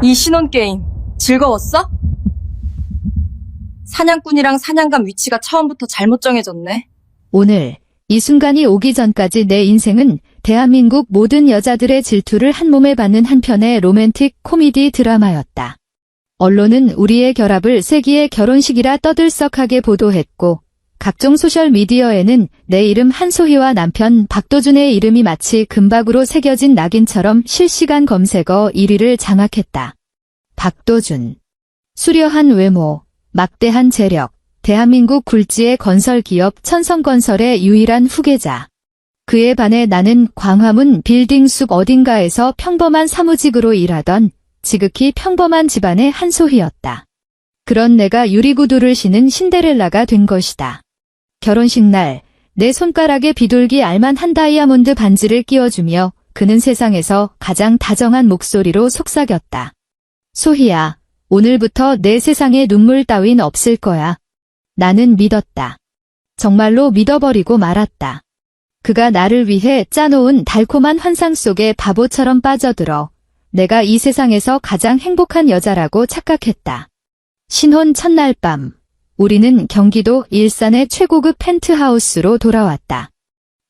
이 신혼게임 즐거웠어? 사냥꾼이랑 사냥감 위치가 처음부터 잘못 정해졌네. 오늘 이 순간이 오기 전까지 내 인생은 대한민국 모든 여자들의 질투를 한몸에 받는 한편의 로맨틱 코미디 드라마였다. 언론은 우리의 결합을 세기의 결혼식이라 떠들썩하게 보도했고 각종 소셜미디어에는 내 이름 한소희와 남편 박도준의 이름이 마치 금박으로 새겨진 낙인처럼 실시간 검색어 1위를 장악했다. 박도준. 수려한 외모, 막대한 재력, 대한민국 굴지의 건설기업 천성건설의 유일한 후계자. 그에 반해 나는 광화문 빌딩 숲 어딘가에서 평범한 사무직으로 일하던 지극히 평범한 집안의 한소희였다. 그런 내가 유리구두를 신은 신데렐라가 된 것이다. 결혼식 날, 내 손가락에 비둘기 알만한 다이아몬드 반지를 끼워주며 그는 세상에서 가장 다정한 목소리로 속삭였다. 소희야, 오늘부터 내 세상에 눈물 따윈 없을 거야. 나는 믿었다. 정말로 믿어버리고 말았다. 그가 나를 위해 짜놓은 달콤한 환상 속에 바보처럼 빠져들어 내가 이 세상에서 가장 행복한 여자라고 착각했다. 신혼 첫날 밤, 우리는 경기도 일산의 최고급 펜트하우스로 돌아왔다.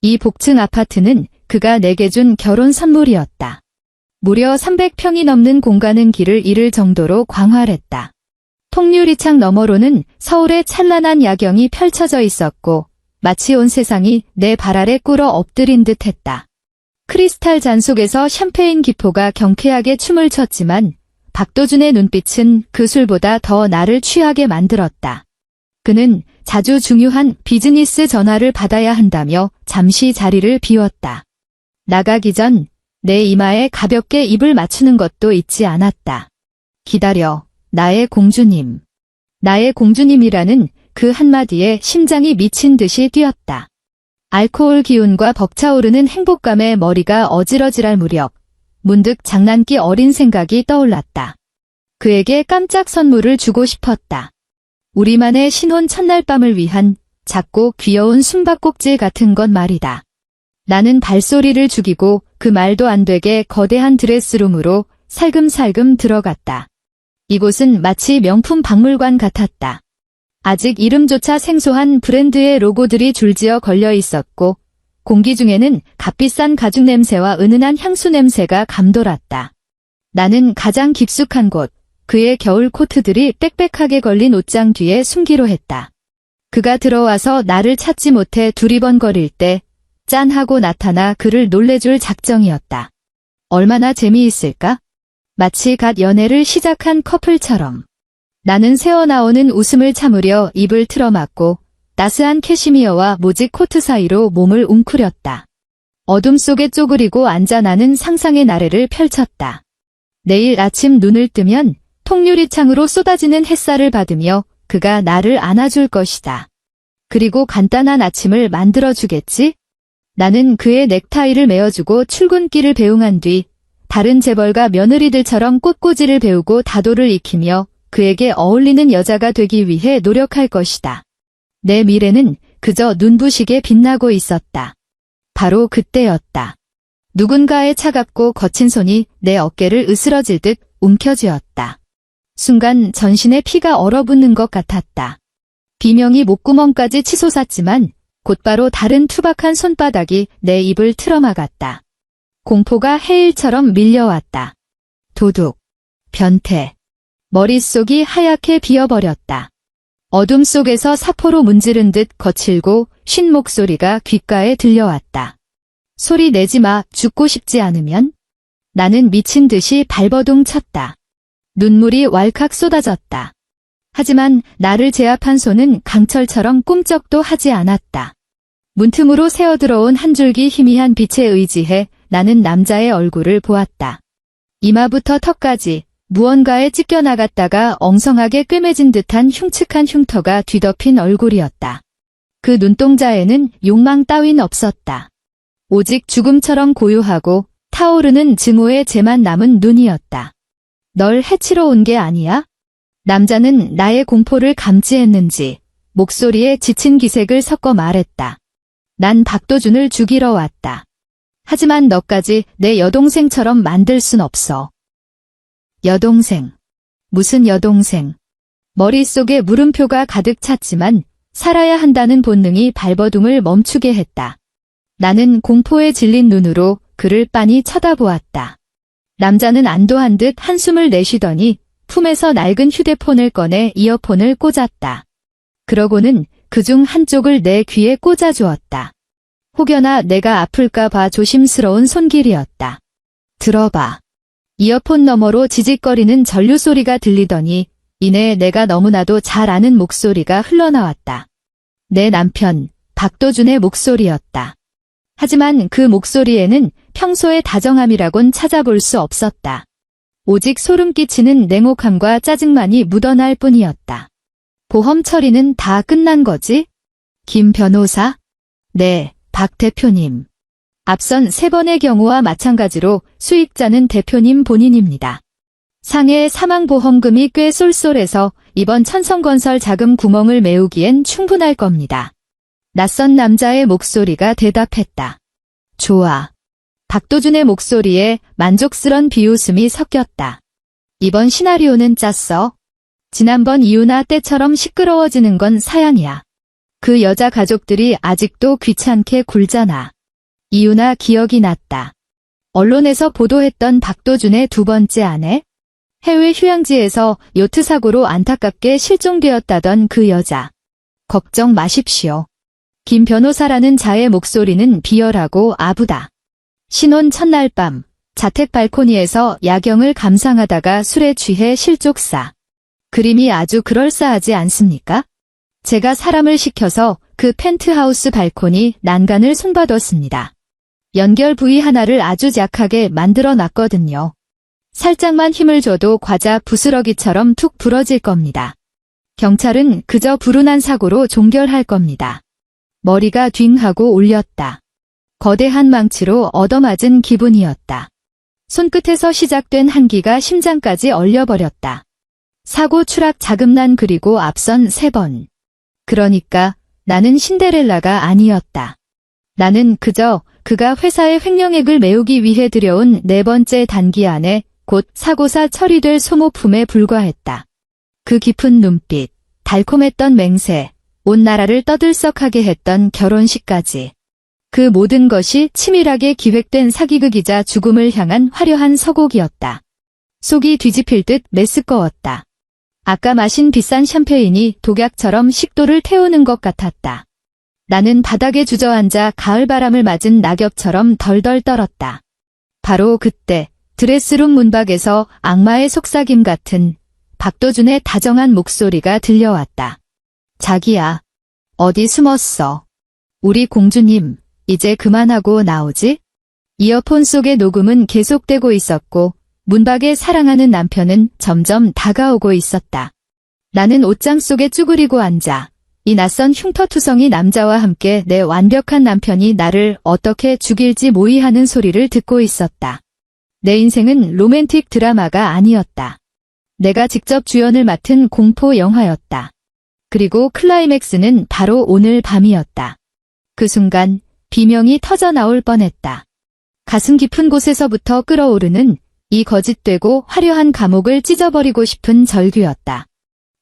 이 복층 아파트는 그가 내게 준 결혼 선물이었다. 무려 300평이 넘는 공간은 길을 잃을 정도로 광활했다. 통유리창 너머로는 서울의 찬란한 야경이 펼쳐져 있었고 마치 온 세상이 내 발 아래 꿇어 엎드린 듯 했다. 크리스탈 잔 속에서 샴페인 기포가 경쾌하게 춤을 췄지만 박도준의 눈빛은 그 술보다 더 나를 취하게 만들었다. 그는 자주 중요한 비즈니스 전화를 받아야 한다며 잠시 자리를 비웠다. 나가기 전 내 이마에 가볍게 입을 맞추는 것도 잊지 않았다. 기다려, 나의 공주님. 나의 공주님이라는 그 한마디에 심장이 미친 듯이 뛰었다. 알코올 기운과 벅차오르는 행복감에 머리가 어지러질할 무렵 문득 장난기 어린 생각이 떠올랐다. 그에게 깜짝 선물을 주고 싶었다. 우리만의 신혼 첫날 밤을 위한 작고 귀여운 숨바꼭질 같은 것 말이다. 나는 발소리를 죽이고 그 말도 안 되게 거대한 드레스룸으로 살금살금 들어갔다. 이곳은 마치 명품 박물관 같았다. 아직 이름조차 생소한 브랜드의 로고들이 줄지어 걸려 있었고 공기 중에는 값비싼 가죽 냄새와 은은한 향수 냄새가 감돌았다. 나는 가장 깊숙한 곳, 그의 겨울 코트들이 빽빽하게 걸린 옷장 뒤에 숨기로 했다. 그가 들어와서 나를 찾지 못해 두리번거릴 때 짠 하고 나타나 그를 놀래줄 작정이었다. 얼마나 재미있을까? 마치 갓 연애를 시작한 커플처럼. 나는 새어나오는 웃음을 참으려 입을 틀어막고 따스한 캐시미어와 모직 코트 사이로 몸을 웅크렸다. 어둠 속에 쪼그리고 앉아 나는 상상의 나래를 펼쳤다. 내일 아침 눈을 뜨면 통유리창으로 쏟아지는 햇살을 받으며 그가 나를 안아줄 것이다. 그리고 간단한 아침을 만들어주겠지? 나는 그의 넥타이를 메어주고 출근길을 배웅한 뒤 다른 재벌가 며느리들처럼 꽃꽂이를 배우고 다도를 익히며 그에게 어울리는 여자가 되기 위해 노력할 것이다. 내 미래는 그저 눈부시게 빛나고 있었다. 바로 그때였다. 누군가의 차갑고 거친 손이 내 어깨를 으스러질 듯 움켜쥐었다. 순간 전신에 피가 얼어붙는 것 같았다. 비명이 목구멍까지 치솟았지만 곧바로 다른 투박한 손바닥이 내 입을 틀어막았다. 공포가 해일처럼 밀려왔다. 도둑, 변태. 머릿속이 하얗게 비어버렸다. 어둠 속에서 사포로 문지른 듯 거칠고 쉰 목소리가 귓가에 들려왔다. 소리 내지 마, 죽고 싶지 않으면? 나는 미친 듯이 발버둥 쳤다. 눈물이 왈칵 쏟아졌다. 하지만 나를 제압한 손은 강철처럼 꿈쩍도 하지 않았다. 문틈으로 새어들어온 한 줄기 희미한 빛에 의지해 나는 남자의 얼굴을 보았다. 이마부터 턱까지 무언가에 찢겨나갔다가 엉성하게 꿰매진 듯한 흉측한 흉터가 뒤덮인 얼굴이었다. 그 눈동자에는 욕망 따윈 없었다. 오직 죽음처럼 고요하고 타오르는 증오의 재만 남은 눈이었다. 널 해치러 온 게 아니야? 남자는 나의 공포를 감지했는지 목소리에 지친 기색을 섞어 말했다. 난 박도준을 죽이러 왔다. 하지만 너까지 내 여동생처럼 만들 순 없어. 여동생. 무슨 여동생. 머릿속에 물음표가 가득 찼지만 살아야 한다는 본능이 발버둥을 멈추게 했다. 나는 공포에 질린 눈으로 그를 빤히 쳐다보았다. 남자는 안도한 듯 한숨을 내쉬더니 품에서 낡은 휴대폰을 꺼내 이어폰을 꽂았다. 그러고는 그중 한쪽을 내 귀에 꽂아주었다. 혹여나 내가 아플까 봐 조심스러운 손길이었다. 들어봐. 이어폰 너머로 지직거리는 전류 소리가 들리더니 이내 내가 너무나도 잘 아는 목소리가 흘러나왔다. 내 남편, 박도준의 목소리였다. 하지만 그 목소리에는 평소의 다정함이라곤 찾아볼 수 없었다. 오직 소름 끼치는 냉혹함과 짜증만이 묻어날 뿐이었다. 보험 처리는 다 끝난 거지? 김 변호사? 네, 박 대표님. 앞선 3번의 경우와 마찬가지로 수익자는 대표님 본인입니다. 상해의 사망보험금이 꽤 쏠쏠해서 이번 천성건설 자금 구멍을 메우기엔 충분할 겁니다. 낯선 남자의 목소리가 대답했다. 좋아. 박도준의 목소리에 만족스런 비웃음이 섞였다. 이번 시나리오는 짰어. 지난번 이유나 때처럼 시끄러워지는 건 사양이야. 그 여자 가족들이 아직도 귀찮게 굴잖아. 이유나 기억이 났다. 언론에서 보도했던 박도준의 2번째 아내? 해외 휴양지에서 요트 사고로 안타깝게 실종되었다던 그 여자. 걱정 마십시오. 김 변호사라는 자의 목소리는 비열하고 아부다. 신혼 첫날 밤, 자택 발코니에서 야경을 감상하다가 술에 취해 실족사. 그림이 아주 그럴싸하지 않습니까? 제가 사람을 시켜서 그 펜트하우스 발코니 난간을 손봐뒀습니다. 연결 부위 하나를 아주 약하게 만들어 놨거든요. 살짝만 힘을 줘도 과자 부스러기처럼 툭 부러질 겁니다. 경찰은 그저 불운한 사고로 종결할 겁니다. 머리가 dwing하고 울렸다. 거대한 망치로 얻어맞은 기분이었다. 손끝에서 시작된 한기가 심장까지 얼려버렸다. 사고 추락 자금난 그리고 앞선 3번. 그러니까 나는 신데렐라가 아니었다. 나는 그저 그가 회사의 횡령액을 메우기 위해 들여온 4번째 단기 안에 곧 사고사 처리될 소모품에 불과했다. 그 깊은 눈빛, 달콤했던 맹세, 온 나라를 떠들썩하게 했던 결혼식까지. 그 모든 것이 치밀하게 기획된 사기극이자 죽음을 향한 화려한 서곡이었다. 속이 뒤집힐 듯 메스꺼웠다. 아까 마신 비싼 샴페인이 독약처럼 식도를 태우는 것 같았다. 나는 바닥에 주저앉아 가을바람을 맞은 낙엽처럼 덜덜 떨었다. 바로 그때 드레스룸 문밖에서 악마의 속삭임 같은 박도준의 다정한 목소리가 들려왔다. 자기야, 어디 숨었어? 우리 공주님, 이제 그만하고 나오지? 이어폰 속의 녹음은 계속되고 있었고 문밖에 사랑하는 남편은 점점 다가오고 있었다. 나는 옷장 속에 쭈그리고 앉아 이 낯선 흉터투성이 남자와 함께 내 완벽한 남편이 나를 어떻게 죽일지 모의하는 소리를 듣고 있었다. 내 인생은 로맨틱 드라마가 아니었다. 내가 직접 주연을 맡은 공포 영화였다. 그리고 클라이맥스는 바로 오늘 밤이었다. 그 순간 비명이 터져 나올 뻔했다. 가슴 깊은 곳에서부터 끓어오르는 이 거짓되고 화려한 감옥을 찢어버리고 싶은 절규였다.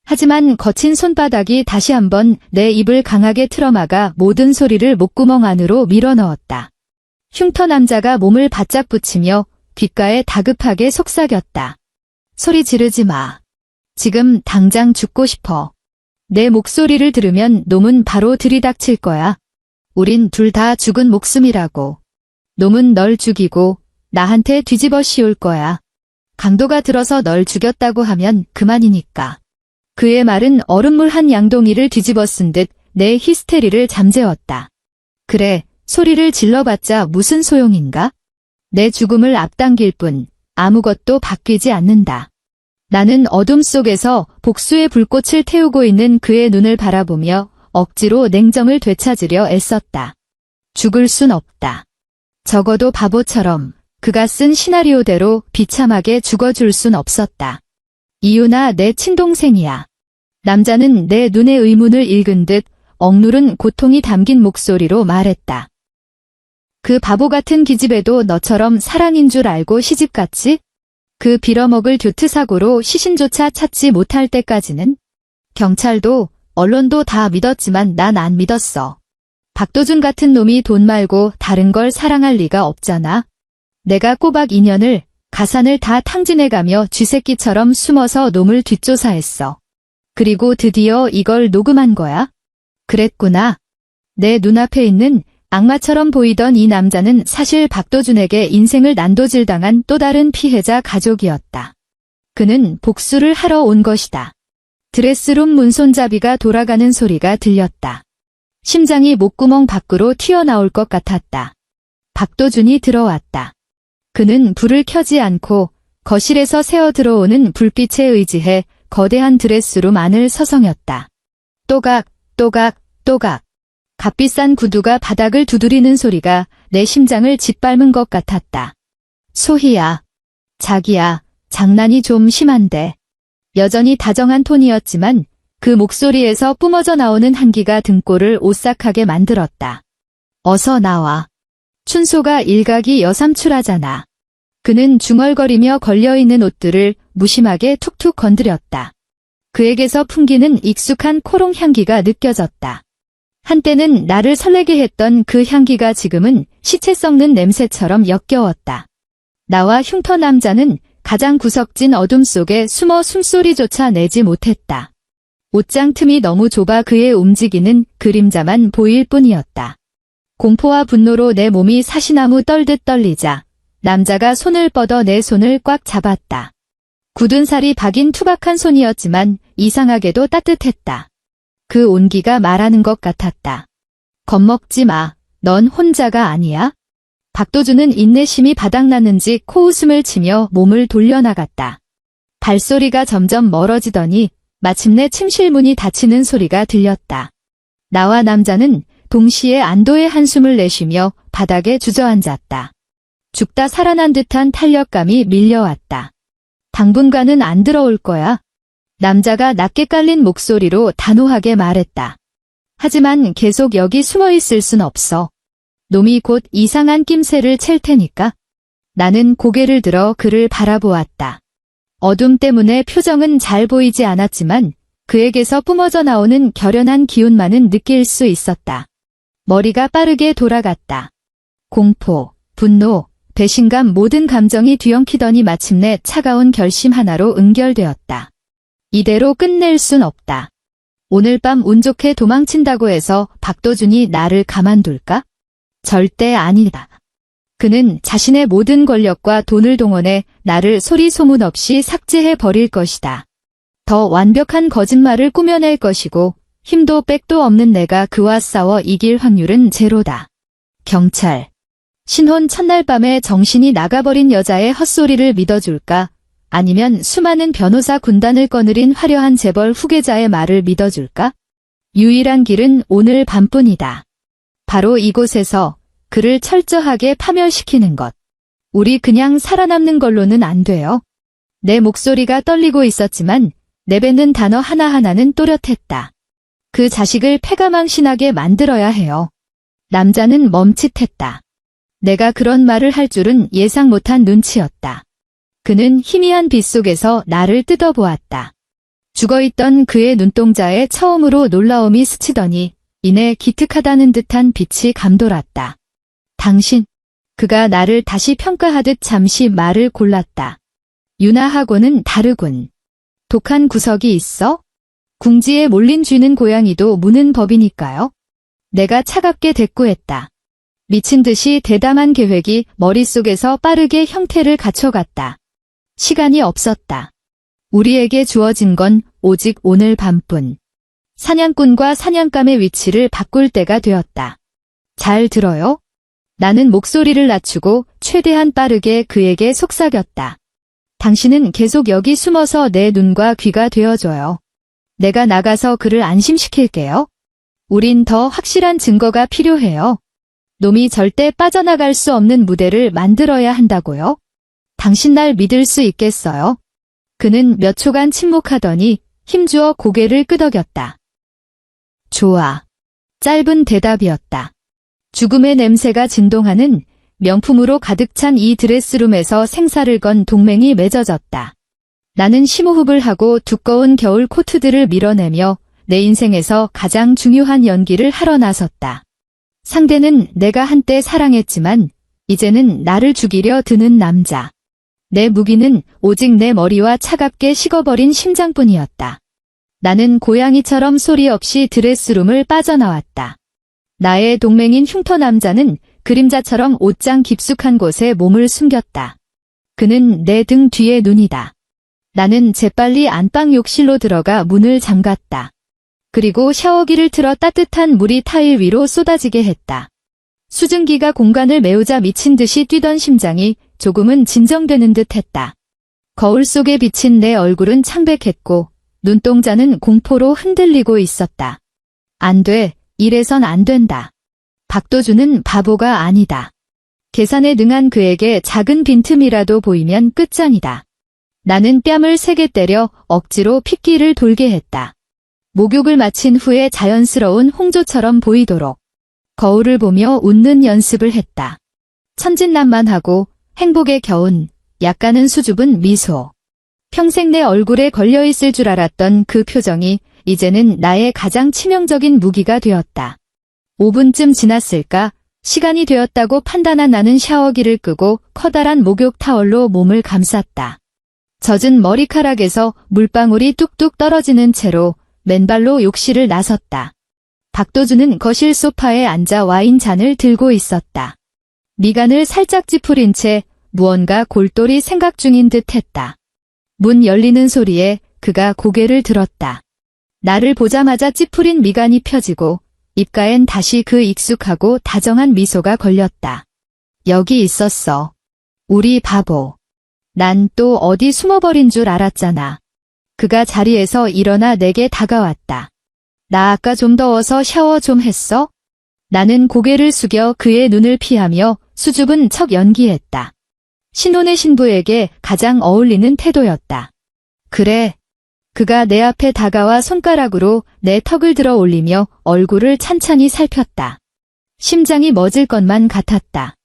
하지만 거친 손바닥이 다시 한번 내 입을 강하게 틀어막아 모든 소리를 목구멍 안으로 밀어넣었다. 흉터 남자가 몸을 바짝 붙이며 귓가에 다급하게 속삭였다. 소리 지르지 마. 지금 당장 죽고 싶어. 내 목소리를 들으면 놈은 바로 들이닥칠 거야. 우린 둘 다 죽은 목숨이라고. 놈은 널 죽이고 나한테 뒤집어 씌울 거야. 강도가 들어서 널 죽였다고 하면 그만이니까. 그의 말은 얼음물 한 양동이를 뒤집어 쓴 듯 내 히스테리를 잠재웠다. 그래, 소리를 질러봤자 무슨 소용인가? 내 죽음을 앞당길 뿐 아무것도 바뀌지 않는다. 나는 어둠 속에서 복수의 불꽃을 태우고 있는 그의 눈을 바라보며 억지로 냉정을 되찾으려 애썼다. 죽을 순 없다. 적어도 바보처럼 그가 쓴 시나리오대로 비참하게 죽어줄 순 없었다. 이유나 내 친동생이야. 남자는 내 눈의 의문을 읽은 듯 억누른 고통이 담긴 목소리로 말했다. 그 바보 같은 기집애도 너처럼 사랑인 줄 알고 시집갔지? 그 빌어먹을 교트사고로 시신조차 찾지 못할 때까지는 경찰도 언론도 다 믿었지만 난 안 믿었어. 박도준 같은 놈이 돈 말고 다른 걸 사랑할 리가 없잖아. 내가 꼬박 2년을 가산을 다 탕진해가며 쥐새끼처럼 숨어서 놈을 뒷조사했어. 그리고 드디어 이걸 녹음한 거야? 그랬구나. 내 눈앞에 있는 악마처럼 보이던 이 남자는 사실 박도준에게 인생을 난도질당한 또 다른 피해자 가족이었다. 그는 복수를 하러 온 것이다. 드레스룸 문손잡이가 돌아가는 소리가 들렸다. 심장이 목구멍 밖으로 튀어나올 것 같았다. 박도준이 들어왔다. 그는 불을 켜지 않고 거실에서 새어 들어오는 불빛에 의지해 거대한 드레스룸 안을 서성였다. 또각, 또각, 또각. 값비싼 구두가 바닥을 두드리는 소리가 내 심장을 짓밟은 것 같았다. 소희야. 자기야, 장난이 좀 심한데. 여전히 다정한 톤이었지만 그 목소리에서 뿜어져 나오는 한기가 등골을 오싹하게 만들었다. 어서 나와. 춘소가 일각이 여삼출하잖아. 그는 중얼거리며 걸려있는 옷들을 무심하게 툭툭 건드렸다. 그에게서 풍기는 익숙한 코롱 향기가 느껴졌다. 한때는 나를 설레게 했던 그 향기가 지금은 시체 썩는 냄새처럼 역겨웠다. 나와 흉터 남자는 가장 구석진 어둠 속에 숨어 숨소리조차 내지 못했다. 옷장 틈이 너무 좁아 그의 움직이는 그림자만 보일 뿐이었다. 공포와 분노로 내 몸이 사시나무 떨듯 떨리자 남자가 손을 뻗어 내 손을 꽉 잡았다. 굳은 살이 박인 투박한 손이었지만 이상하게도 따뜻했다. 그 온기가 말하는 것 같았다. 겁먹지 마. 넌 혼자가 아니야. 박도준은 인내심이 바닥났는지 코웃음을 치며 몸을 돌려나갔다. 발소리가 점점 멀어지더니 마침내 침실문이 닫히는 소리가 들렸다. 나와 남자는 동시에 안도의 한숨을 내쉬며 바닥에 주저앉았다. 죽다 살아난 듯한 탄력감이 밀려왔다. 당분간은 안 들어올 거야. 남자가 낮게 깔린 목소리로 단호하게 말했다. 하지만 계속 여기 숨어 있을 순 없어. 놈이 곧 이상한 낌새를 챌 테니까. 나는 고개를 들어 그를 바라보았다. 어둠 때문에 표정은 잘 보이지 않았지만 그에게서 뿜어져 나오는 결연한 기운만은 느낄 수 있었다. 머리가 빠르게 돌아갔다. 공포, 분노, 배신감 모든 감정이 뒤엉키더니 마침내 차가운 결심 하나로 응결되었다. 이대로 끝낼 순 없다. 오늘 밤 운 좋게 도망친다고 해서 박도준이 나를 가만둘까? 절대 아니다. 그는 자신의 모든 권력과 돈을 동원해 나를 소리 소문 없이 삭제해 버릴 것이다. 더 완벽한 거짓말을 꾸며낼 것이고 힘도 백도 없는 내가 그와 싸워 이길 확률은 제로다. 경찰. 신혼 첫날 밤에 정신이 나가버린 여자의 헛소리를 믿어줄까? 아니면 수많은 변호사 군단을 거느린 화려한 재벌 후계자의 말을 믿어줄까? 유일한 길은 오늘 밤뿐이다. 바로 이곳에서 그를 철저하게 파멸시키는 것. 우리 그냥 살아남는 걸로는 안 돼요. 내 목소리가 떨리고 있었지만 내뱉는 단어 하나하나는 또렷했다. 그 자식을 패가망신하게 만들어야 해요. 남자는 멈칫했다. 내가 그런 말을 할 줄은 예상 못한 눈치였다. 그는 희미한 빛 속에서 나를 뜯어보았다. 죽어있던 그의 눈동자에 처음으로 놀라움이 스치더니 이내 기특하다는 듯한 빛이 감돌았다. 당신, 그가 나를 다시 평가하듯 잠시 말을 골랐다. 유나하고는 다르군. 독한 구석이 있어? 궁지에 몰린 쥐는 고양이도 무는 법이니까요. 내가 차갑게 대꾸했다. 미친 듯이 대담한 계획이 머릿속에서 빠르게 형태를 갖춰갔다. 시간이 없었다. 우리에게 주어진 건 오직 오늘 밤뿐. 사냥꾼과 사냥감의 위치를 바꿀 때가 되었다. 잘 들어요? 나는 목소리를 낮추고 최대한 빠르게 그에게 속삭였다. 당신은 계속 여기 숨어서 내 눈과 귀가 되어줘요. 내가 나가서 그를 안심시킬게요. 우린 더 확실한 증거가 필요해요. 놈이 절대 빠져나갈 수 없는 무대를 만들어야 한다고요? 당신 날 믿을 수 있겠어요? 그는 몇 초간 침묵하더니 힘주어 고개를 끄덕였다. 좋아. 짧은 대답이었다. 죽음의 냄새가 진동하는 명품으로 가득 찬 이 드레스룸에서 생사를 건 동맹이 맺어졌다. 나는 심호흡을 하고 두꺼운 겨울 코트들을 밀어내며 내 인생에서 가장 중요한 연기를 하러 나섰다. 상대는 내가 한때 사랑했지만 이제는 나를 죽이려 드는 남자. 내 무기는 오직 내 머리와 차갑게 식어버린 심장뿐이었다. 나는 고양이처럼 소리 없이 드레스룸을 빠져나왔다. 나의 동맹인 흉터 남자는 그림자처럼 옷장 깊숙한 곳에 몸을 숨겼다. 그는 내 등 뒤에 눈이다. 나는 재빨리 안방 욕실로 들어가 문을 잠갔다. 그리고 샤워기를 틀어 따뜻한 물이 타일 위로 쏟아지게 했다. 수증기가 공간을 메우자 미친 듯이 뛰던 심장이 조금은 진정되는 듯 했다. 거울 속에 비친 내 얼굴은 창백했고 눈동자는 공포로 흔들리고 있었다. 안 돼, 이래선 안 된다. 박도준은 바보가 아니다. 계산에 능한 그에게 작은 빈틈이라도 보이면 끝장이다. 나는 뺨을 세게 때려 억지로 핏기를 돌게 했다. 목욕을 마친 후에 자연스러운 홍조처럼 보이도록 거울을 보며 웃는 연습을 했다. 천진난만하고 행복에 겨운 약간은 수줍은 미소. 평생 내 얼굴에 걸려있을 줄 알았던 그 표정이 이제는 나의 가장 치명적인 무기가 되었다. 5분쯤 지났을까? 시간이 되었다고 판단한 나는 샤워기를 끄고 커다란 목욕 타월로 몸을 감쌌다. 젖은 머리카락에서 물방울이 뚝뚝 떨어지는 채로 맨발로 욕실을 나섰다. 박도준은 거실 소파에 앉아 와인 잔을 들고 있었다. 미간을 살짝 찌푸린 채 무언가 골똘히 생각 중인 듯 했다. 문 열리는 소리에 그가 고개를 들었다. 나를 보자마자 찌푸린 미간이 펴지고 입가엔 다시 그 익숙하고 다정한 미소가 걸렸다. 여기 있었어. 우리 바보. 난 또 어디 숨어버린 줄 알았잖아. 그가 자리에서 일어나 내게 다가왔다. 나 아까 좀 더워서 샤워 좀 했어? 나는 고개를 숙여 그의 눈을 피하며 수줍은 척 연기했다. 신혼의 신부에게 가장 어울리는 태도였다. 그래. 그가 내 앞에 다가와 손가락으로 내 턱을 들어 올리며 얼굴을 찬찬히 살폈다. 심장이 멎을 것만 같았다.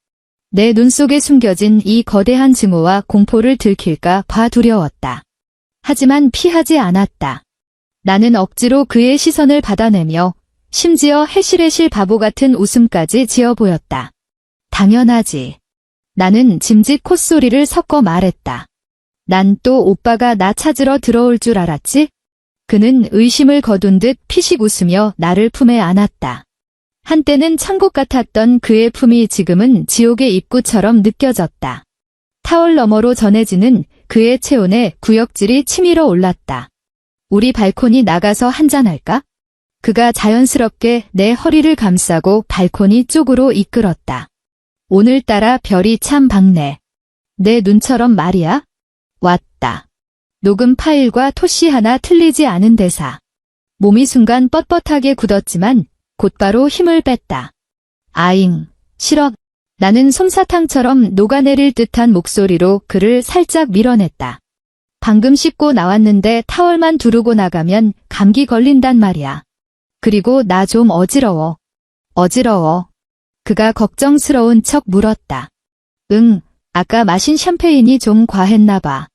내 눈 속에 숨겨진 이 거대한 증오와 공포를 들킬까 봐 두려웠다. 하지만 피하지 않았다. 나는 억지로 그의 시선을 받아내며 심지어 해실해실 바보 같은 웃음까지 지어 보였다. 당연하지. 나는 짐짓 콧소리를 섞어 말했다. 난 또 오빠가 나 찾으러 들어올 줄 알았지? 그는 의심을 거둔 듯 피식 웃으며 나를 품에 안았다. 한때는 천국 같았던 그의 품이 지금은 지옥의 입구처럼 느껴졌다. 타월 너머로 전해지는 그의 체온에 구역질이 치밀어 올랐다. 우리 발코니 나가서 한잔할까? 그가 자연스럽게 내 허리를 감싸고 발코니 쪽으로 이끌었다. 오늘따라 별이 참 밝네. 내 눈처럼 말이야? 왔다. 녹음 파일과 토시 하나 틀리지 않은 대사. 몸이 순간 뻣뻣하게 굳었지만 곧바로 힘을 뺐다. 아잉, 싫어. 나는 솜사탕처럼 녹아내릴 듯한 목소리로 그를 살짝 밀어냈다. 방금 씻고 나왔는데 타월만 두르고 나가면 감기 걸린단 말이야. 그리고 나 좀 어지러워. 어지러워. 그가 걱정스러운 척 물었다. 응, 아까 마신 샴페인이 좀 과했나 봐.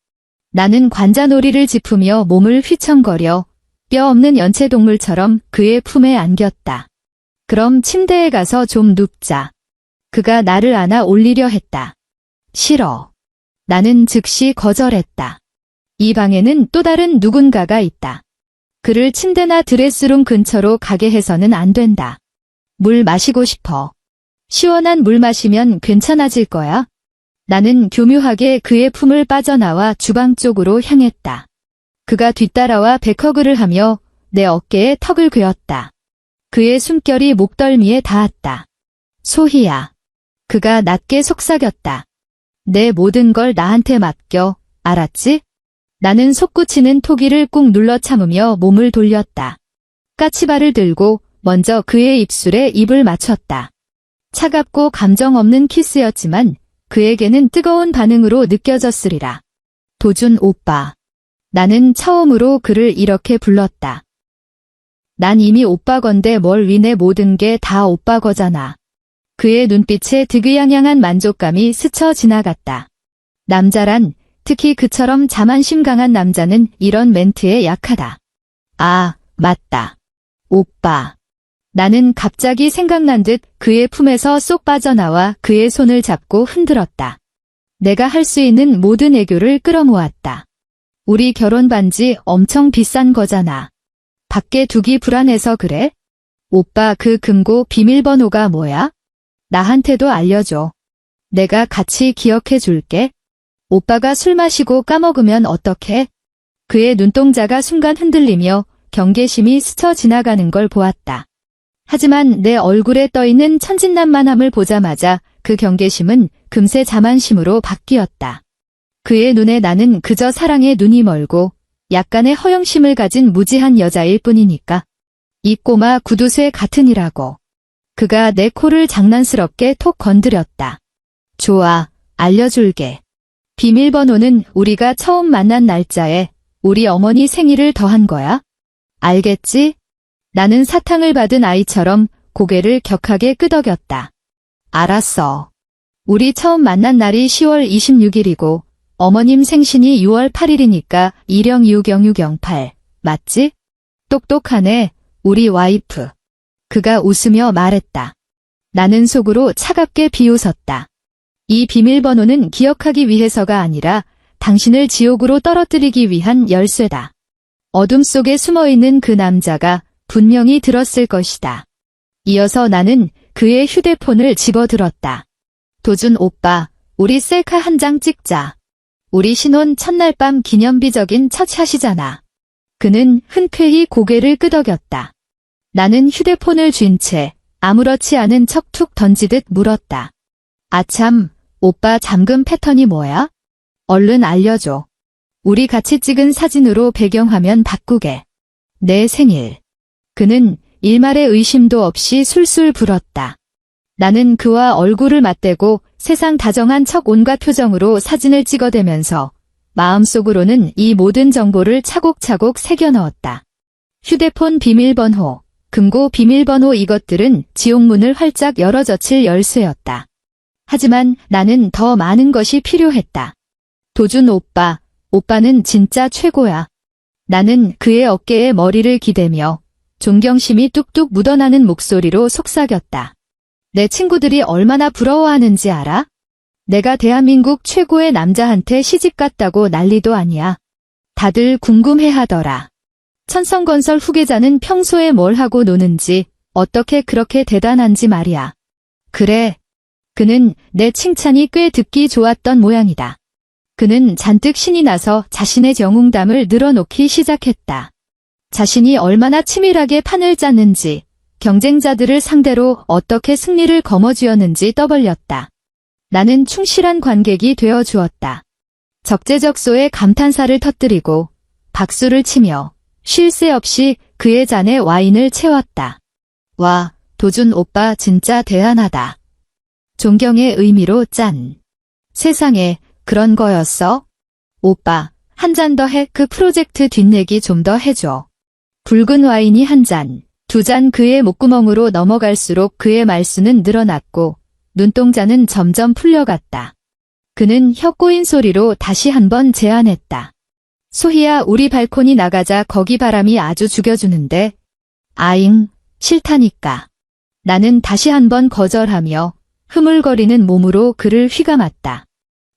나는 관자놀이를 짚으며 몸을 휘청거려 뼈 없는 연체동물처럼 그의 품에 안겼다. 그럼 침대에 가서 좀 눕자. 그가 나를 안아 올리려 했다. 싫어. 나는 즉시 거절했다. 이 방에는 또 다른 누군가가 있다. 그를 침대나 드레스룸 근처로 가게 해서는 안 된다. 물 마시고 싶어. 시원한 물 마시면 괜찮아질 거야. 나는 교묘하게 그의 품을 빠져나와 주방 쪽으로 향했다. 그가 뒤따라와 백허그를 하며 내 어깨에 턱을 괴었다. 그의 숨결이 목덜미에 닿았다. 소희야. 그가 낮게 속삭였다. 내 모든 걸 나한테 맡겨, 알았지? 나는 솟구치는 토기를 꾹 눌러 참으며 몸을 돌렸다. 까치발을 들고 먼저 그의 입술에 입을 맞췄다. 차갑고 감정 없는 키스였지만 그에게는 뜨거운 반응으로 느껴졌으리라. 도준 오빠. 나는 처음으로 그를 이렇게 불렀다. 난 이미 오빠 건데 뭘 위내 모든 게 다 오빠 거잖아. 그의 눈빛에 득의양양한 만족감이 스쳐 지나갔다. 남자란, 특히 그처럼 자만심 강한 남자는 이런 멘트에 약하다. 아, 맞다. 오빠. 나는 갑자기 생각난 듯 그의 품에서 쏙 빠져나와 그의 손을 잡고 흔들었다. 내가 할 수 있는 모든 애교를 끌어모았다. 우리 결혼 반지 엄청 비싼 거잖아. 밖에 두기 불안해서 그래? 오빠 그 금고 비밀번호가 뭐야? 나한테도 알려줘. 내가 같이 기억해 줄게. 오빠가 술 마시고 까먹으면 어떡해? 그의 눈동자가 순간 흔들리며 경계심이 스쳐 지나가는 걸 보았다. 하지만 내 얼굴에 떠있는 천진난만함을 보자마자 그 경계심은 금세 자만심으로 바뀌었다. 그의 눈에 나는 그저 사랑에 눈이 멀고 약간의 허영심을 가진 무지한 여자일 뿐이니까. 이 꼬마 구두쇠 같으니라고. 그가 내 코를 장난스럽게 톡 건드렸다. 좋아, 알려줄게. 비밀번호는 우리가 처음 만난 날짜에 우리 어머니 생일을 더한 거야. 알겠지? 나는 사탕을 받은 아이처럼 고개를 격하게 끄덕였다. 알았어. 우리 처음 만난 날이 10월 26일이고 어머님 생신이 6월 8일이니까 일영유경유경팔 맞지? 똑똑하네, 우리 와이프. 그가 웃으며 말했다. 나는 속으로 차갑게 비웃었다. 이 비밀번호는 기억하기 위해서가 아니라 당신을 지옥으로 떨어뜨리기 위한 열쇠다. 어둠 속에 숨어있는 그 남자가 분명히 들었을 것이다. 이어서 나는 그의 휴대폰을 집어들었다. 도준 오빠, 우리 셀카 한 장 찍자. 우리 신혼 첫날 밤 기념비적인 첫 샷이잖아. 그는 흔쾌히 고개를 끄덕였다. 나는 휴대폰을 쥔 채 아무렇지 않은 척 툭 던지듯 물었다. 아참, 오빠 잠금 패턴이 뭐야? 얼른 알려줘. 우리 같이 찍은 사진으로 배경화면 바꾸게. 내 생일. 그는 일말의 의심도 없이 술술 불었다. 나는 그와 얼굴을 맞대고 세상 다정한 척 온갖 표정으로 사진을 찍어대면서 마음속으로는 이 모든 정보를 차곡차곡 새겨 넣었다. 휴대폰 비밀번호, 금고 비밀번호 이것들은 지옥문을 활짝 열어젖힐 열쇠였다. 하지만 나는 더 많은 것이 필요했다. 도준 오빠, 오빠는 진짜 최고야. 나는 그의 어깨에 머리를 기대며 존경심이 뚝뚝 묻어나는 목소리로 속삭였다. 내 친구들이 얼마나 부러워하는지 알아? 내가 대한민국 최고의 남자한테 시집갔다고 난리도 아니야. 다들 궁금해하더라. 천성건설 후계자는 평소에 뭘 하고 노는지, 어떻게 그렇게 대단한지 말이야. 그래. 그는 내 칭찬이 꽤 듣기 좋았던 모양이다. 그는 잔뜩 신이 나서 자신의 영웅담을 늘어놓기 시작했다. 자신이 얼마나 치밀하게 판을 짰는지, 경쟁자들을 상대로 어떻게 승리를 거머쥐었는지 떠벌렸다. 나는 충실한 관객이 되어 주었다. 적재적소에 감탄사를 터뜨리고 박수를 치며 쉴 새 없이 그의 잔에 와인을 채웠다. 와, 도준 오빠 진짜 대단하다. 존경의 의미로 짠. 세상에 그런 거였어? 오빠, 한 잔 더 해. 그 프로젝트 뒷얘기 좀 더 해줘. 붉은 와인이 한 잔, 두 잔 그의 목구멍으로 넘어갈수록 그의 말수는 늘어났고 눈동자는 점점 풀려갔다. 그는 혀 꼬인 소리로 다시 한번 제안했다. 소희야, 우리 발코니 나가자. 거기 바람이 아주 죽여주는데. 아잉, 싫다니까. 나는 다시 한번 거절하며 흐물거리는 몸으로 그를 휘감았다.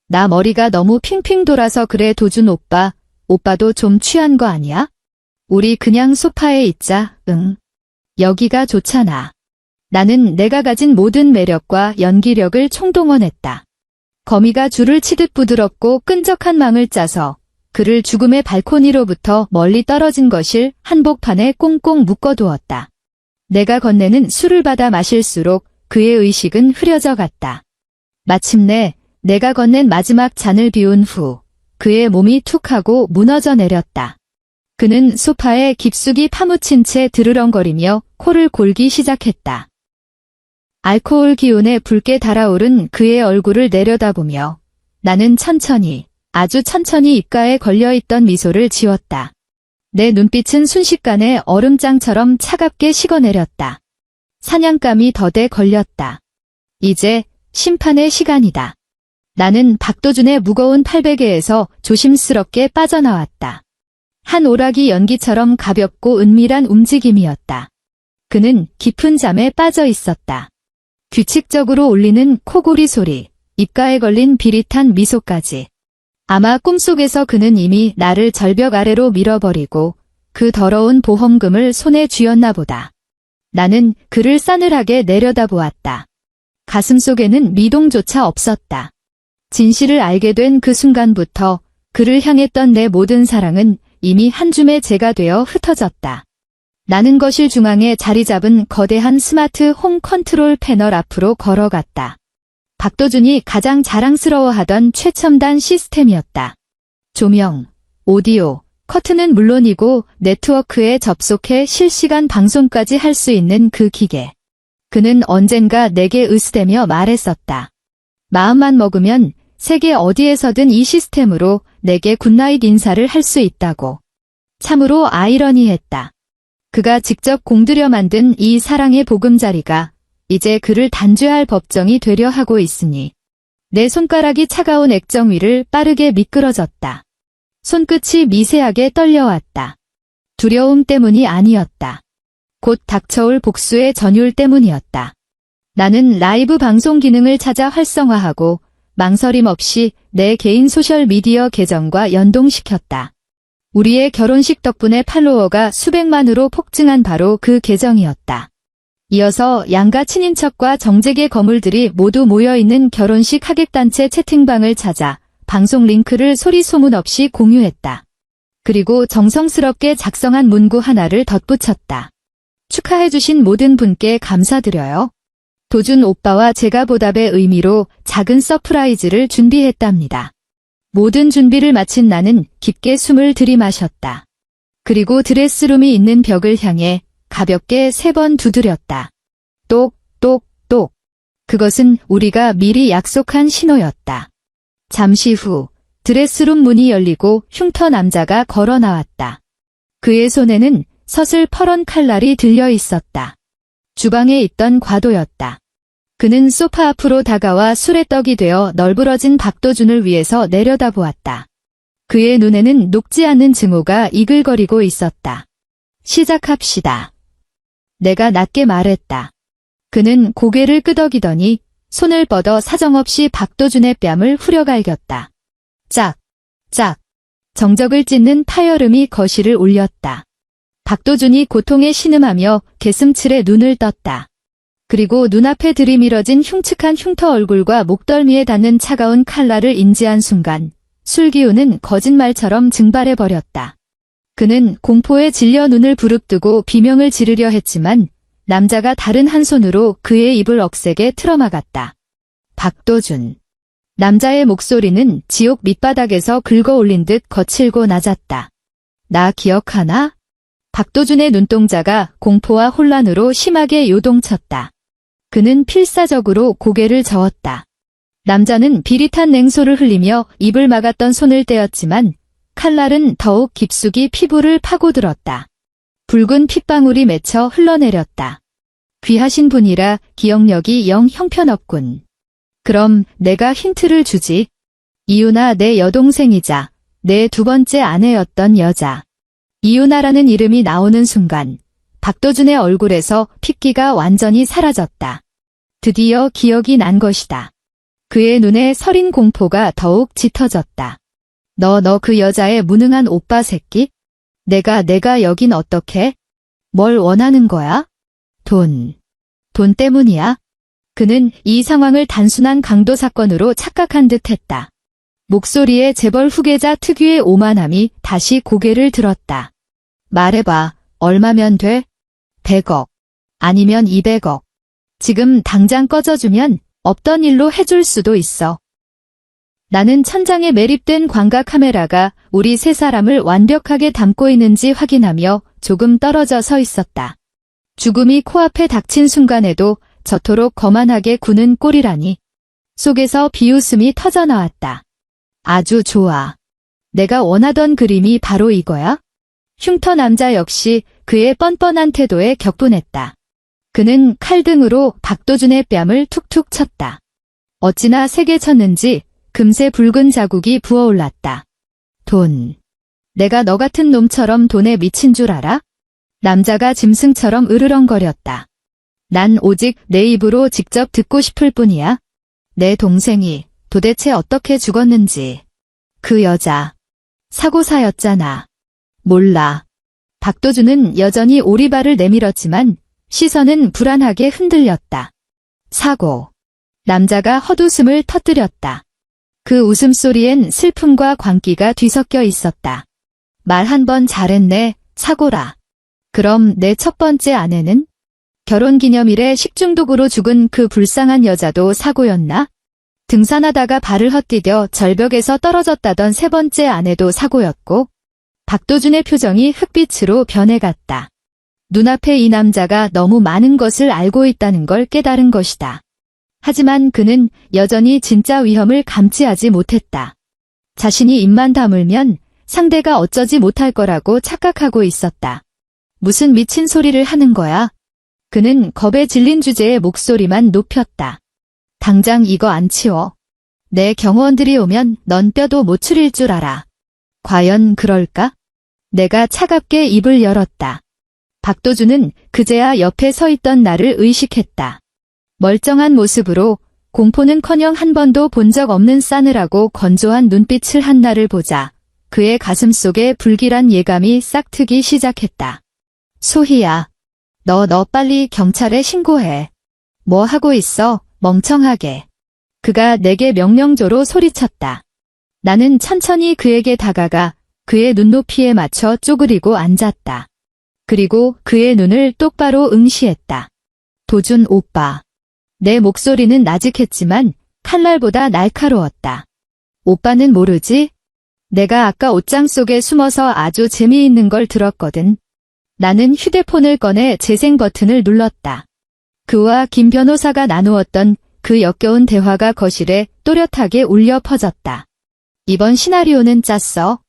나 머리가 너무 핑핑 돌아서 그래. 도준 오빠, 오빠도 좀 취한 거 아니야? 우리 그냥 소파에 있자. 응. 여기가 좋잖아. 나는 내가 가진 모든 매력과 연기력을 총동원했다. 거미가 줄을 치듯 부드럽고 끈적한 망을 짜서 그를 죽음의 발코니로부터 멀리 떨어진 거실 한복판에 꽁꽁 묶어두었다. 내가 건네는 술을 받아 마실수록 그의 의식은 흐려져 갔다. 마침내 내가 건넨 마지막 잔을 비운 후 그의 몸이 툭 하고 무너져 내렸다. 그는 소파에 깊숙이 파묻힌 채 드르렁거리며 코를 골기 시작했다. 알코올 기운에 붉게 달아오른 그의 얼굴을 내려다보며 나는 천천히, 아주 천천히 입가에 걸려있던 미소를 지웠다. 내 눈빛은 순식간에 얼음장처럼 차갑게 식어내렸다. 사냥감이 덫에 걸렸다. 이제 심판의 시간이다. 나는 박도준의 무거운 팔베개에서 조심스럽게 빠져나왔다. 한 오락이 연기처럼 가볍고 은밀한 움직임이었다. 그는 깊은 잠에 빠져 있었다. 규칙적으로 울리는 코골이 소리, 입가에 걸린 비릿한 미소까지. 아마 꿈속에서 그는 이미 나를 절벽 아래로 밀어버리고 그 더러운 보험금을 손에 쥐었나 보다. 나는 그를 싸늘하게 내려다보았다. 가슴속에는 미동조차 없었다. 진실을 알게 된 그 순간부터 그를 향했던 내 모든 사랑은 이미 한 줌의 재가 되어 흩어졌다. 나는 거실 중앙에 자리 잡은 거대한 스마트 홈 컨트롤 패널 앞으로 걸어갔다. 박도준이 가장 자랑스러워하던 최첨단 시스템이었다. 조명, 오디오, 커튼은 물론이고 네트워크에 접속해 실시간 방송까지 할 수 있는 그 기계. 그는 언젠가 내게 으스대며 말했었다. 마음만 먹으면 세계 어디에서든 이 시스템으로 내게 굿나잇 인사를 할 수 있다고. 참으로 아이러니했다. 그가 직접 공들여 만든 이 사랑의 보금자리가 이제 그를 단죄할 법정이 되려 하고 있으니. 내 손가락이 차가운 액정 위를 빠르게 미끄러졌다. 손끝이 미세하게 떨려왔다. 두려움 때문이 아니었다. 곧 닥쳐올 복수의 전율 때문이었다. 나는 라이브 방송 기능을 찾아 활성화하고 망설임 없이 내 개인 소셜미디어 계정과 연동시켰다. 우리의 결혼식 덕분에 팔로워가 수백만으로 폭증한 바로 그 계정이었다. 이어서 양가 친인척과 정재계 거물들이 모두 모여있는 결혼식 하객단체 채팅방을 찾아 방송 링크를 소리 소문 없이 공유했다. 그리고 정성스럽게 작성한 문구 하나를 덧붙였다. 축하해주신 모든 분께 감사드려요. 도준 오빠와 제가 보답의 의미로 작은 서프라이즈를 준비했답니다. 모든 준비를 마친 나는 깊게 숨을 들이마셨다. 그리고 드레스룸이 있는 벽을 향해 가볍게 3번 두드렸다. 똑, 똑, 똑. 그것은 우리가 미리 약속한 신호였다. 잠시 후 드레스룸 문이 열리고 흉터 남자가 걸어 나왔다. 그의 손에는 서슬 퍼런 칼날이 들려 있었다. 주방에 있던 과도였다. 그는 소파 앞으로 다가와 수레떡이 되어 널브러진 박도준을 위해서 내려다보았다. 그의 눈에는 녹지 않는 증오가 이글거리고 있었다. 시작합시다. 내가 낮게 말했다. 그는 고개를 끄덕이더니 손을 뻗어 사정없이 박도준의 뺨을 후려갈겼다. 짝, 짝. 정적을 찢는 파열음이 거실을 울렸다. 박도준이 고통에 신음하며 개슴츠레 눈을 떴다. 그리고 눈앞에 들이밀어진 흉측한 흉터 얼굴과 목덜미에 닿는 차가운 칼날을 인지한 순간 술기운은 거짓말처럼 증발해버렸다. 그는 공포에 질려 눈을 부릅뜨고 비명을 지르려 했지만 남자가 다른 한 손으로 그의 입을 억세게 틀어막았다. 박도준. 남자의 목소리는 지옥 밑바닥에서 긁어올린 듯 거칠고 낮았다. 나 기억하나? 박도준의 눈동자가 공포와 혼란으로 심하게 요동쳤다. 그는 필사적으로 고개를 저었다. 남자는 비릿한 냉소를 흘리며 입을 막았던 손을 떼었지만 칼날은 더욱 깊숙이 피부를 파고들었다. 붉은 핏방울이 맺혀 흘러내렸다. 귀하신 분이라 기억력이 영 형편없군. 그럼 내가 힌트를 주지. 이유나 내 여동생이자 내 2번째 아내였던 여자. 이유나라는 이름이 나오는 순간 박도준의 얼굴에서 핏기가 완전히 사라졌다. 드디어 기억이 난 것이다. 그의 눈에 서린 공포가 더욱 짙어졌다. 너 그 여자의 무능한 오빠 새끼? 내가 여긴 어떻게? 뭘 원하는 거야? 돈 때문이야? 그는 이 상황을 단순한 강도 사건으로 착각한 듯 했다. 목소리에 재벌 후계자 특유의 오만함이 다시 고개를 들었다. 말해봐, 얼마면 돼? 100억. 아니면 200억. 지금 당장 꺼져주면 없던 일로 해줄 수도 있어. 나는 천장에 매립된 광각 카메라가 우리 3사람을 완벽하게 담고 있는지 확인하며 조금 떨어져 서 있었다. 죽음이 코앞에 닥친 순간에도 저토록 거만하게 구는 꼴이라니. 속에서 비웃음이 터져나왔다. 아주 좋아. 내가 원하던 그림이 바로 이거야? 흉터 남자 역시 그의 뻔뻔한 태도에 격분했다. 그는 칼등으로 박도준의 뺨을 툭툭 쳤다. 어찌나 세게 쳤는지 금세 붉은 자국이 부어올랐다. 돈. 내가 너 같은 놈처럼 돈에 미친 줄 알아? 남자가 짐승처럼 으르렁거렸다. 난 오직 내 입으로 직접 듣고 싶을 뿐이야. 내 동생이 도대체 어떻게 죽었는지. 그 여자. 사고사였잖아. 몰라. 박도준은 여전히 오리발을 내밀었지만 시선은 불안하게 흔들렸다. 사고. 남자가 헛웃음을 터뜨렸다. 그 웃음소리엔 슬픔과 광기가 뒤섞여 있었다. 말 한 번 잘했네, 사고라. 그럼 내 첫 번째 아내는? 결혼기념일에 식중독으로 죽은 그 불쌍한 여자도 사고였나? 등산하다가 발을 헛디뎌 절벽에서 떨어졌다던 세 번째 아내도 사고였고, 박도준의 표정이 흑빛으로 변해갔다. 눈앞에 이 남자가 너무 많은 것을 알고 있다는 걸 깨달은 것이다. 하지만 그는 여전히 진짜 위험을 감지하지 못했다. 자신이 입만 다물면 상대가 어쩌지 못할 거라고 착각하고 있었다. 무슨 미친 소리를 하는 거야? 그는 겁에 질린 주제의 목소리만 높였다. 당장 이거 안 치워. 내 경호원들이 오면 넌 뼈도 못 추릴 줄 알아. 과연 그럴까? 내가 차갑게 입을 열었다. 박도준은 그제야 옆에 서 있던 나를 의식했다. 멀쩡한 모습으로 공포는커녕 한 번도 본 적 없는 싸늘하고 건조한 눈빛을 한 나를 보자 그의 가슴 속에 불길한 예감이 싹트기 시작했다. 소희야, 너 빨리 경찰에 신고해. 뭐 하고 있어, 멍청하게. 그가 내게 명령조로 소리쳤다. 나는 천천히 그에게 다가가 그의 눈높이에 맞춰 쪼그리고 앉았다. 그리고 그의 눈을 똑바로 응시했다. 도준 오빠. 내 목소리는 나직했지만 칼날보다 날카로웠다. 오빠는 모르지? 내가 아까 옷장 속에 숨어서 아주 재미있는 걸 들었거든. 나는 휴대폰을 꺼내 재생 버튼을 눌렀다. 그와 김 변호사가 나누었던 그 역겨운 대화가 거실에 또렷하게 울려 퍼졌다. 이번 시나리오는 짰어.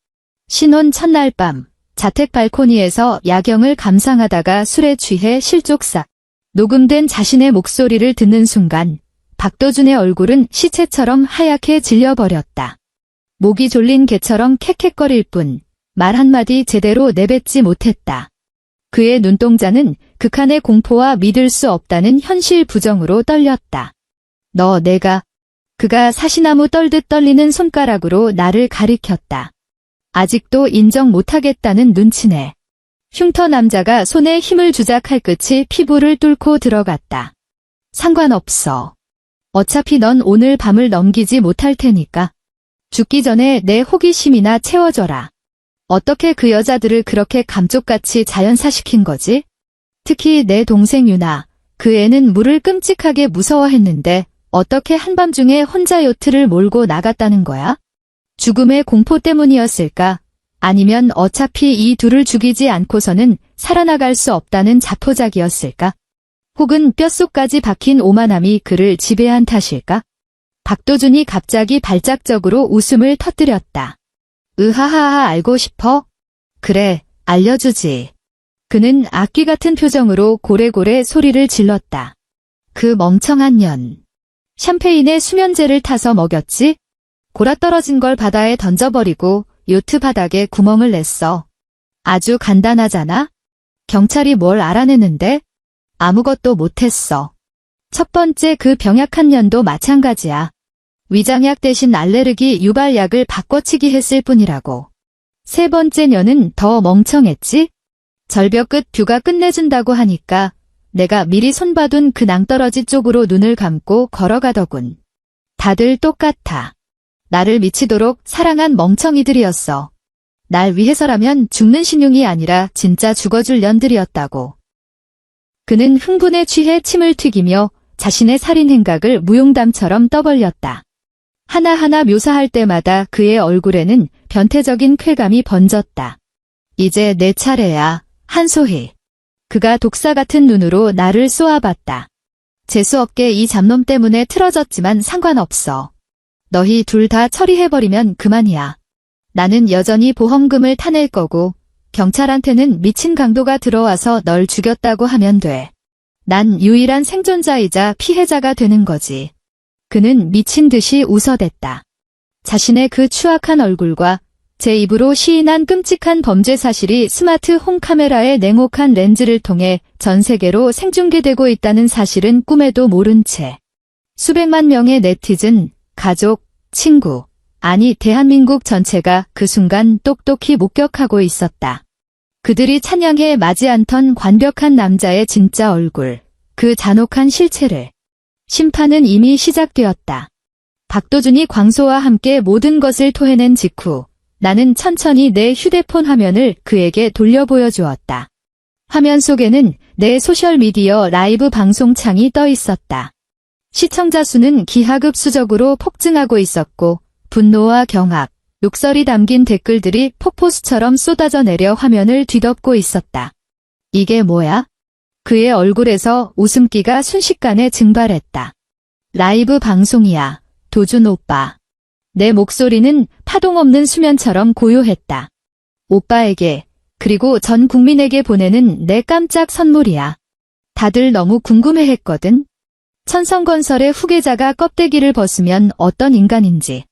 신혼 첫날 밤, 자택 발코니에서 야경을 감상하다가 술에 취해 실족사. 녹음된 자신의 목소리를 듣는 순간 박도준의 얼굴은 시체처럼 하얗게 질려버렸다. 목이 졸린 개처럼 캑캑거릴 뿐 말 한마디 제대로 내뱉지 못했다. 그의 눈동자는 극한의 공포와 믿을 수 없다는 현실 부정으로 떨렸다. 내가... 그가 사시나무 떨듯 떨리는 손가락으로 나를 가리켰다. 아직도 인정 못하겠다는 눈치네. 흉터 남자가 손에 힘을 주자 칼끝이 피부를 뚫고 들어갔다. 상관없어. 어차피 넌 오늘 밤을 넘기지 못할 테니까. 죽기 전에 내 호기심이나 채워줘라. 어떻게 그 여자들을 그렇게 감쪽같이 자연사시킨 거지? 특히 내 동생 유나, 그 애는 물을 끔찍하게 무서워했는데 어떻게 한밤중에 혼자 요트를 몰고 나갔다는 거야? 죽음의 공포 때문이었을까? 아니면 어차피 이 둘을 죽이지 않고서는 살아나갈 수 없다는 자포자기였을까? 혹은 뼛속까지 박힌 오만함이 그를 지배한 탓일까? 박도준이 갑자기 발작적으로 웃음을 터뜨렸다. 으하하하 알고 싶어? 그래, 알려주지. 그는 악귀 같은 표정으로 고래고래 소리를 질렀다. 그 멍청한 년. 샴페인에 수면제를 타서 먹였지? 골아떨어진 걸 바다에 던져버리고 요트 바닥에 구멍을 냈어. 아주 간단하잖아? 경찰이 뭘 알아내는데? 아무것도 못했어. 첫 번째 그 병약한 년도 마찬가지야. 위장약 대신 알레르기 유발약을 바꿔치기 했을 뿐이라고. 세 번째 년은 더 멍청했지? 절벽 끝 뷰가 끝내준다고 하니까 내가 미리 손봐둔 그 낭떠러지 쪽으로 눈을 감고 걸어가더군. 다들 똑같아. 나를 미치도록 사랑한 멍청이들이었어. 날 위해서라면 죽는 신용이 아니라 진짜 죽어줄 년들이었다고. 그는 흥분에 취해 침을 튀기며 자신의 살인 행각을 무용담처럼 떠벌렸다. 하나하나 묘사할 때마다 그의 얼굴에는 변태적인 쾌감이 번졌다. 이제 내 차례야, 한소희. 그가 독사 같은 눈으로 나를 쏘아봤다. 재수없게 이 잡놈 때문에 틀어졌지만 상관없어. 너희 둘 다 처리해버리면 그만이야. 나는 여전히 보험금을 타낼 거고 경찰한테는 미친 강도가 들어와서 널 죽였다고 하면 돼. 난 유일한 생존자이자 피해자가 되는 거지. 그는 미친 듯이 웃어댔다. 자신의 그 추악한 얼굴과 제 입으로 시인한 끔찍한 범죄 사실이 스마트 홈 카메라의 냉혹한 렌즈를 통해 전 세계로 생중계되고 있다는 사실은 꿈에도 모른 채 수백만 명의 네티즌, 가족, 친구, 아니 대한민국 전체가 그 순간 똑똑히 목격하고 있었다. 그들이 찬양해 마지 않던 완벽한 남자의 진짜 얼굴, 그 잔혹한 실체를. 심판은 이미 시작되었다. 박도준이 광소와 함께 모든 것을 토해낸 직후 나는 천천히 내 휴대폰 화면을 그에게 돌려 보여주었다. 화면 속에는 내 소셜미디어 라이브 방송창이 떠 있었다. 시청자 수는 기하급수적으로 폭증하고 있었고 분노와 경악, 욕설이 담긴 댓글들이 폭포수처럼 쏟아져 내려 화면을 뒤덮고 있었다. 이게 뭐야? 그의 얼굴에서 웃음기가 순식간에 증발했다. 라이브 방송이야, 도준 오빠. 내 목소리는 파동 없는 수면처럼 고요했다. 오빠에게, 그리고 전 국민에게 보내는 내 깜짝 선물이야. 다들 너무 궁금해했거든. 천성건설의 후계자가 껍데기를 벗으면 어떤 인간인지.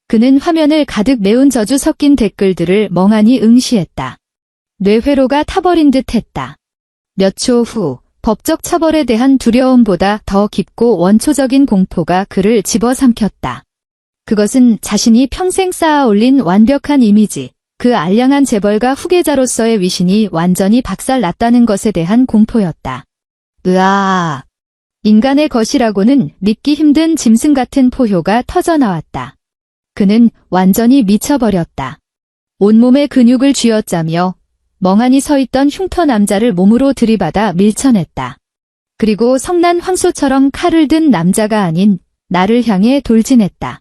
그는 화면을 가득 메운 저주 섞인 댓글들을 멍하니 응시했다. 뇌회로가 타버린 듯 했다. 몇 초 후, 법적 처벌에 대한 두려움보다 더 깊고 원초적인 공포가 그를 집어삼켰다. 그것은 자신이 평생 쌓아올린 완벽한 이미지, 그 알량한 재벌가 후계자로서의 위신이 완전히 박살났다는 것에 대한 공포였다. 으아! 인간의 것이라고는 믿기 힘든 짐승 같은 포효가 터져나왔다. 그는 완전히 미쳐버렸다. 온몸의 근육을 쥐어짜며 멍하니 서있던 흉터 남자를 몸으로 들이받아 밀쳐냈다. 그리고 성난 황소처럼 칼을 든 남자가 아닌 나를 향해 돌진했다.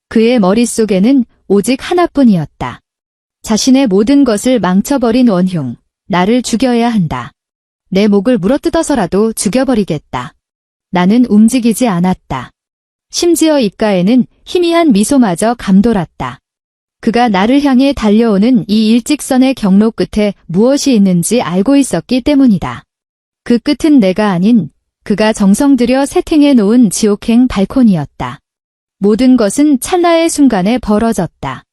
그의 머릿속에는 오직 하나뿐이었다. 자신의 모든 것을 망쳐버린 원흉, 나를 죽여야 한다. 내 목을 물어뜯어서라도 죽여버리겠다. 나는 움직이지 않았다. 심지어 입가에는 희미한 미소마저 감돌았다. 그가 나를 향해 달려오는 이 일직선의 경로 끝에 무엇이 있는지 알고 있었기 때문이다. 그 끝은 내가 아닌 그가 정성 들여 세팅해 놓은 지옥행 발코니였다. 모든 것은 찰나의 순간에 벌어졌다.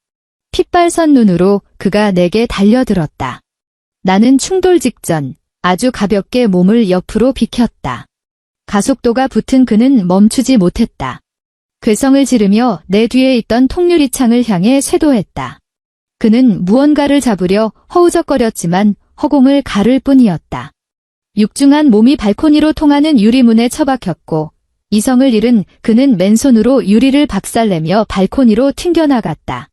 핏발선 눈으로 그가 내게 달려들었다. 나는 충돌 직전 아주 가볍게 몸을 옆으로 비켰다. 가속도가 붙은 그는 멈추지 못했다. 괴성을 지르며 내 뒤에 있던 통유리창을 향해 쇄도했다. 그는 무언가를 잡으려 허우적거렸지만 허공을 가를 뿐이었다. 육중한 몸이 발코니로 통하는 유리문에 처박혔고 이성을 잃은 그는 맨손으로 유리를 박살내며 발코니로 튕겨나갔다.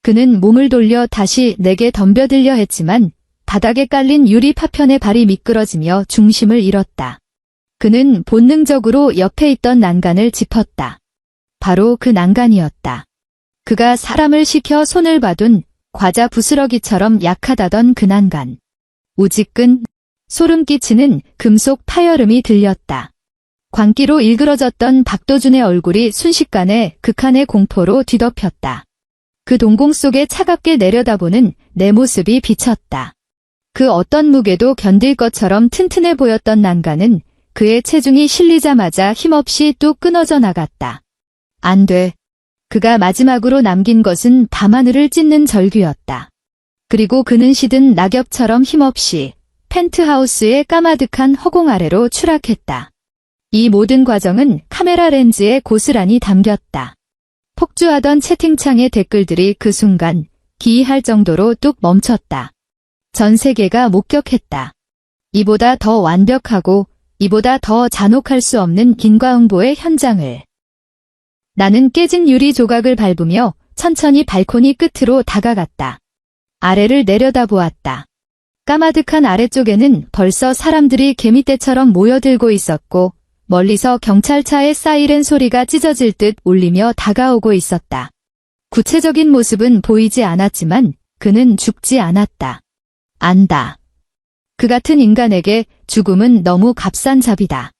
그는 몸을 돌려 다시 내게 덤벼들려 했지만 바닥에 깔린 유리 파편에 발이 미끄러지며 중심을 잃었다. 그는 본능적으로 옆에 있던 난간을 짚었다. 바로 그 난간이었다. 그가 사람을 시켜 손을 봐둔 과자 부스러기처럼 약하다던 그 난간. 우지끈, 소름 끼치는 금속 파열음이 들렸다. 광기로 일그러졌던 박도준의 얼굴이 순식간에 극한의 공포로 뒤덮였다. 그 동공 속에 차갑게 내려다보는 내 모습이 비쳤다. 그 어떤 무게도 견딜 것처럼 튼튼해 보였던 난간은 그의 체중이 실리자마자 힘없이 뚝 끊어져 나갔다. 안 돼. 그가 마지막으로 남긴 것은 밤하늘을 찢는 절규였다. 그리고 그는 시든 낙엽처럼 힘없이 펜트하우스의 까마득한 허공 아래로 추락했다. 이 모든 과정은 카메라 렌즈에 고스란히 담겼다. 폭주하던 채팅창의 댓글들이 그 순간 기이할 정도로 뚝 멈췄다. 전 세계가 목격했다. 이보다 더 완벽하고 이보다 더 잔혹할 수 없는 인과응보의 현장을. 나는 깨진 유리 조각을 밟으며 천천히 발코니 끝으로 다가갔다. 아래를 내려다보았다. 까마득한 아래쪽에는 벌써 사람들이 개미떼처럼 모여들고 있었고 멀리서 경찰차의 사이렌 소리가 찢어질 듯 울리며 다가오고 있었다. 구체적인 모습은 보이지 않았지만 그는 죽지 않았다. 안다. 그 같은 인간에게 죽음은 너무 값싼 잡이다.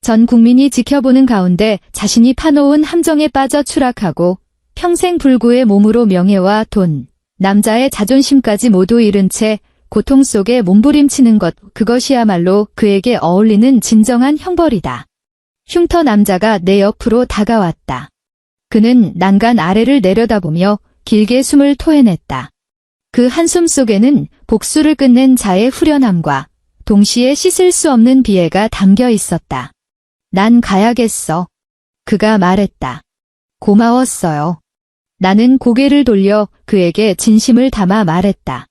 전 국민이 지켜보는 가운데 자신이 파놓은 함정에 빠져 추락하고 평생 불구의 몸으로 명예와 돈, 남자의 자존심까지 모두 잃은 채 고통 속에 몸부림치는 것, 그것이야말로 그에게 어울리는 진정한 형벌이다. 흉터 남자가 내 옆으로 다가왔다. 그는 난간 아래를 내려다보며 길게 숨을 토해냈다. 그 한숨 속에는 복수를 끝낸 자의 후련함과 동시에 씻을 수 없는 비애가 담겨 있었다. 난 가야겠어. 그가 말했다. 고마웠어요. 나는 고개를 돌려 그에게 진심을 담아 말했다.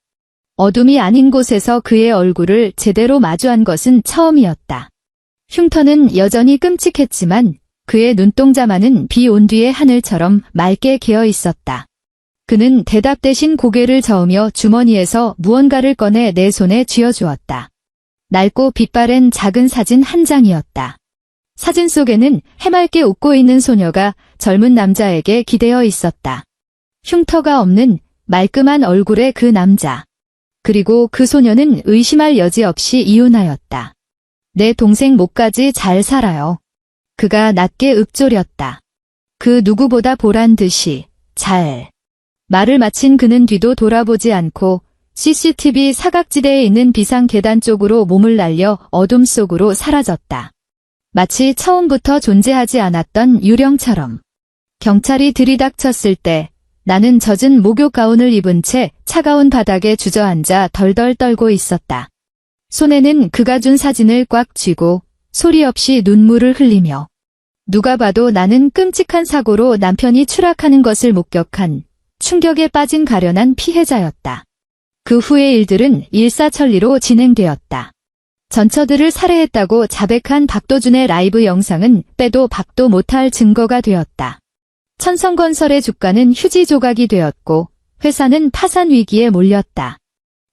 어둠이 아닌 곳에서 그의 얼굴을 제대로 마주한 것은 처음이었다. 흉터는 여전히 끔찍했지만 그의 눈동자만은 비 온 뒤의 하늘처럼 맑게 개어 있었다. 그는 대답 대신 고개를 저으며 주머니에서 무언가를 꺼내 내 손에 쥐어주었다. 낡고 빛바랜 작은 사진 한 장이었다. 사진 속에는 해맑게 웃고 있는 소녀가 젊은 남자에게 기대어 있었다. 흉터가 없는 말끔한 얼굴의 그 남자. 그리고 그 소녀는 의심할 여지 없이 이혼하였다. 내 동생 목까지 잘 살아요. 그가 낮게 읊조렸다. 그 누구보다 보란 듯이 잘. 말을 마친 그는 뒤도 돌아보지 않고 CCTV 사각지대에 있는 비상 계단 쪽으로 몸을 날려 어둠 속으로 사라졌다. 마치 처음부터 존재하지 않았던 유령처럼. 경찰이 들이닥쳤을 때 나는 젖은 목욕 가운을 입은 채 차가운 바닥에 주저앉아 덜덜 떨고 있었다. 손에는 그가 준 사진을 꽉 쥐고 소리 없이 눈물을 흘리며 누가 봐도 나는 끔찍한 사고로 남편이 추락하는 것을 목격한 충격에 빠진 가련한 피해자였다. 그 후의 일들은 일사천리로 진행되었다. 전처들을 살해했다고 자백한 박도준의 라이브 영상은 빼도 박도 못할 증거가 되었다. 천성건설의 주가는 휴지 조각이 되었고 회사는 파산 위기에 몰렸다.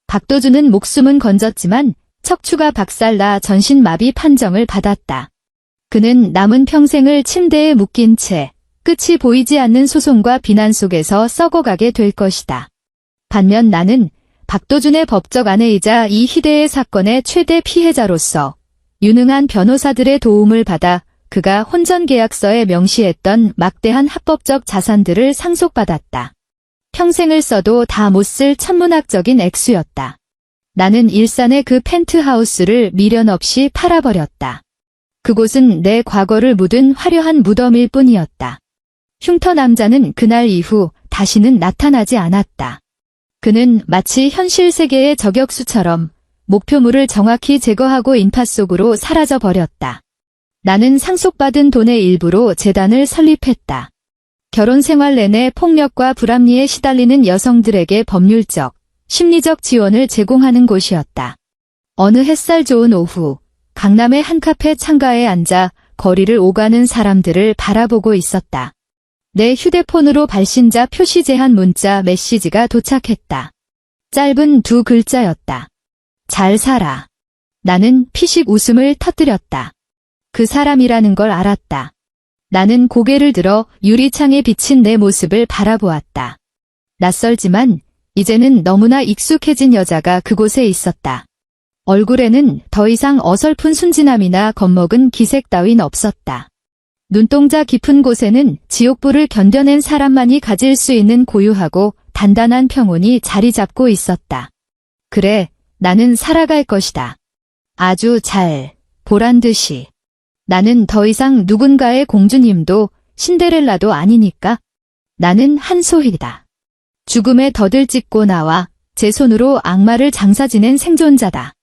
박도준은 목숨은 건졌지만 척추가 박살나 전신마비 판정을 받았다. 그는 남은 평생을 침대에 묶인 채 끝이 보이지 않는 소송과 비난 속에서 썩어가게 될 것이다. 반면 나는 박도준의 법적 아내이자 이 희대의 사건의 최대 피해자로서 유능한 변호사들의 도움을 받아 그가 혼전계약서에 명시했던 막대한 합법적 자산들을 상속받았다. 평생을 써도 다 못 쓸 천문학적인 액수였다. 나는 일산의 그 펜트하우스를 미련 없이 팔아버렸다. 그곳은 내 과거를 묻은 화려한 무덤일 뿐이었다. 흉터 남자는 그날 이후 다시는 나타나지 않았다. 그는 마치 현실 세계의 저격수처럼 목표물을 정확히 제거하고 인파 속으로 사라져버렸다. 나는 상속받은 돈의 일부로 재단을 설립했다. 결혼 생활 내내 폭력과 불합리에 시달리는 여성들에게 법률적, 심리적 지원을 제공하는 곳이었다. 어느 햇살 좋은 오후, 강남의 한 카페 창가에 앉아 거리를 오가는 사람들을 바라보고 있었다. 내 휴대폰으로 발신자 표시 제한 문자 메시지가 도착했다. 짧은 두 글자였다. 잘 살아. 나는 피식 웃음을 터뜨렸다. 그 사람이라는 걸 알았다. 나는 고개를 들어 유리창에 비친 내 모습을 바라보았다. 낯설지만 이제는 너무나 익숙해진 여자가 그곳에 있었다. 얼굴에는 더 이상 어설픈 순진함이나 겁먹은 기색 따윈 없었다. 눈동자 깊은 곳에는 지옥불을 견뎌낸 사람만이 가질 수 있는 고유하고 단단한 평온이 자리 잡고 있었다. 그래, 나는 살아갈 것이다. 아주 잘, 보란 듯이. 나는 더 이상 누군가의 공주님도 신데렐라도 아니니까. 나는 한소희다. 죽음에 덫을 찢고 나와 제 손으로 악마를 장사 지낸 생존자다.